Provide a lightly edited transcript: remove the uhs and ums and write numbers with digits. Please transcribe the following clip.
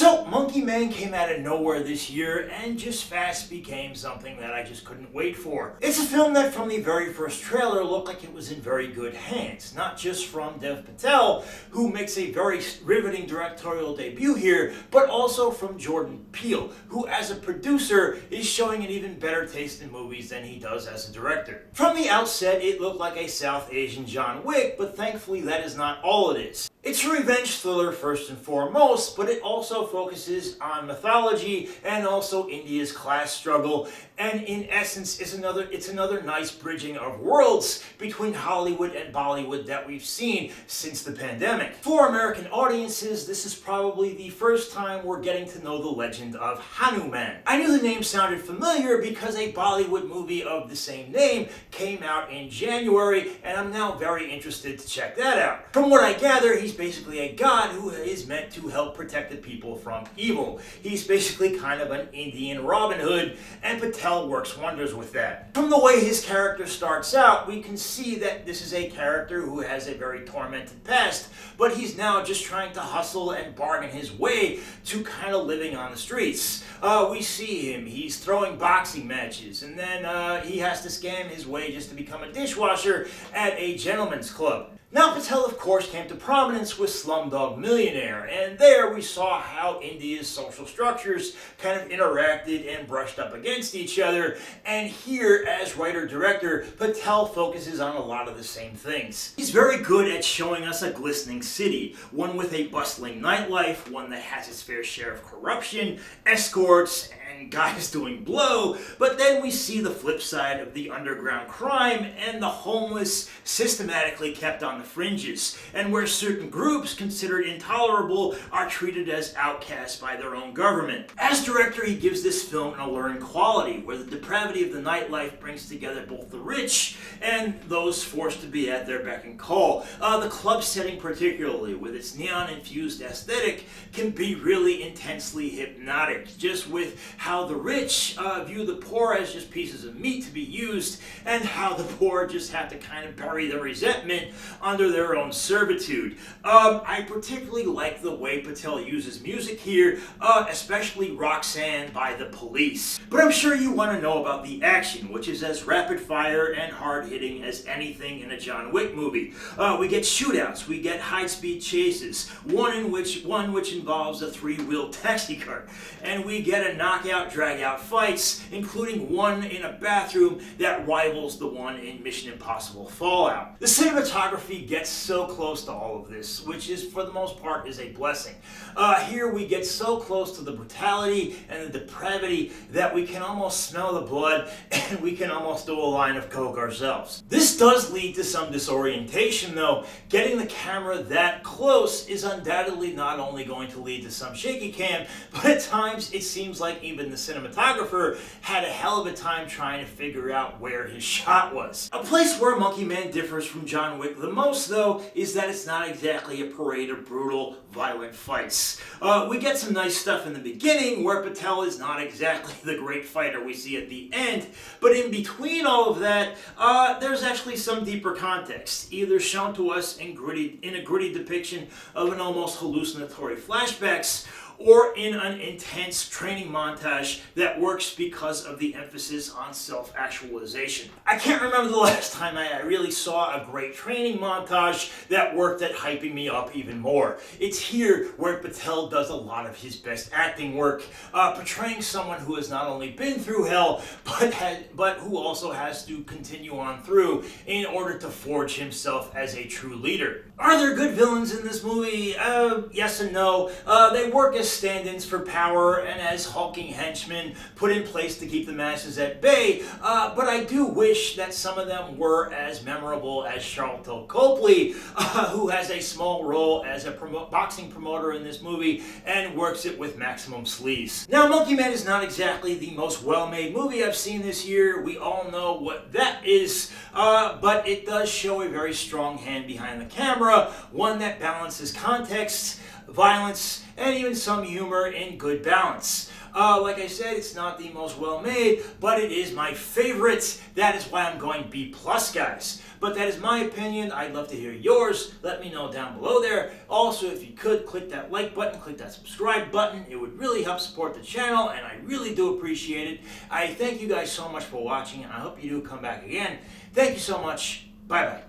So, Monkey Man came out of nowhere this year and just fast became something that I just couldn't wait for. It's a film that from the very first trailer looked like it was in very good hands, not just from Patel, who makes a very riveting directorial debut here, but also from Peele, who as a producer is showing an even better taste in movies than he does as a director. From the outset, it looked like a South Asian John Wick, but thankfully that is not all it is. It's a revenge thriller first and foremost, but it also focuses on mythology and also India's class struggle, and in essence it's another nice bridging of worlds between Hollywood and Bollywood that we've seen since the pandemic. For American audiences, this is probably the first time we're getting to know the legend of Hanuman. I knew the name sounded familiar because a Bollywood movie of the same name came out in January, and I'm now very interested to check that out. From what I gather, he's basically a god who is meant to help protect the people from evil. He's basically kind of an Indian Robin Hood, and Patel works wonders with that. From the way his character starts out, we can see that this is a character who has a very tormented past, but he's now just trying to hustle and bargain his way to kind of living on the streets. We see him, he's throwing boxing matches, and then he has to scam his way just to become a dishwasher at a gentleman's club. Now, Patel, of course, came to prominence with Slumdog Millionaire, and there we saw how India's social structures kind of interacted and brushed up against each other, and here, as writer-director, Patel focuses on a lot of the same things. He's very good at showing us a glistening city, one with a bustling nightlife, one that has its fair share of corruption, escorts, and guys doing blow, but then we see the flip side of the underground crime and the homeless systematically kept on the fringes, and where certain groups considered intolerable are treated as outcasts by their own government. As director, he gives this film an alluring quality, where the depravity of the nightlife brings together both the rich and those forced to be at their beck and call. The club setting particularly, with its neon-infused aesthetic, can be really intensely hypnotic, just with how the rich view the poor as just pieces of meat to be used, and how the poor just have to kind of bury their resentment under their own servitude. I particularly like the way Patel uses music here, especially Roxanne by The Police. But I'm sure you want to know about the action, which is as rapid fire and hard-hitting as anything in a John Wick movie. We get shootouts, we get high-speed chases, one which involves a three-wheel taxi cart, and we get a knockout, drag-out fights, including one in a bathroom that rivals the one in Mission Impossible Fallout. The cinematography gets so close to all of this, which is, for the most part, is a blessing. Here we get so close to the brutality and the depravity that we can almost smell the blood, and we can almost do a line of coke ourselves. This does lead to some disorientation, though. Getting the camera that close is undoubtedly not only going to lead to some shaky cam, but at times it seems like even the cinematographer had a hell of a time trying to figure out where his shot was. A place where Monkey Man differs from John Wick the most, though, is that it's not exactly a parade of brutal, violent fights. We get some nice stuff in the beginning, where Patel is not exactly the great fighter we see at the end, but in between all of that, there's actually some deeper context, either shown to us in a gritty depiction of an almost hallucinatory flashbacks, or in an intense training montage that works because of the emphasis on self-actualization. I can't remember the last time I really saw a great training montage that worked at hyping me up even more. It's here where Patel does a lot of his best acting work, portraying someone who has not only been through hell, but who also has to continue on through in order to forge himself as a true leader. Are there good villains in this movie? Yes and no. They work as stand-ins for power and as hulking henchmen put in place to keep the masses at bay, but I do wish that some of them were as memorable as Charlton Copley, who has a small role as a boxing promoter in this movie and works it with maximum sleaze. Now, Monkey Man is not exactly the most well-made movie I've seen this year. We all know what that is, but it does show a very strong hand behind the camera, one that balances context, violence, and even some humor in good balance. Like I said, it's not the most well-made, but it is my favorite. That is why I'm going B+, guys. But that is my opinion. I'd love to hear yours. Let me know down below there. Also, if you could, click that like button, click that subscribe button. It would really help support the channel, and I really do appreciate it. I thank you guys so much for watching, and I hope you do come back again. Thank you so much. Bye-bye.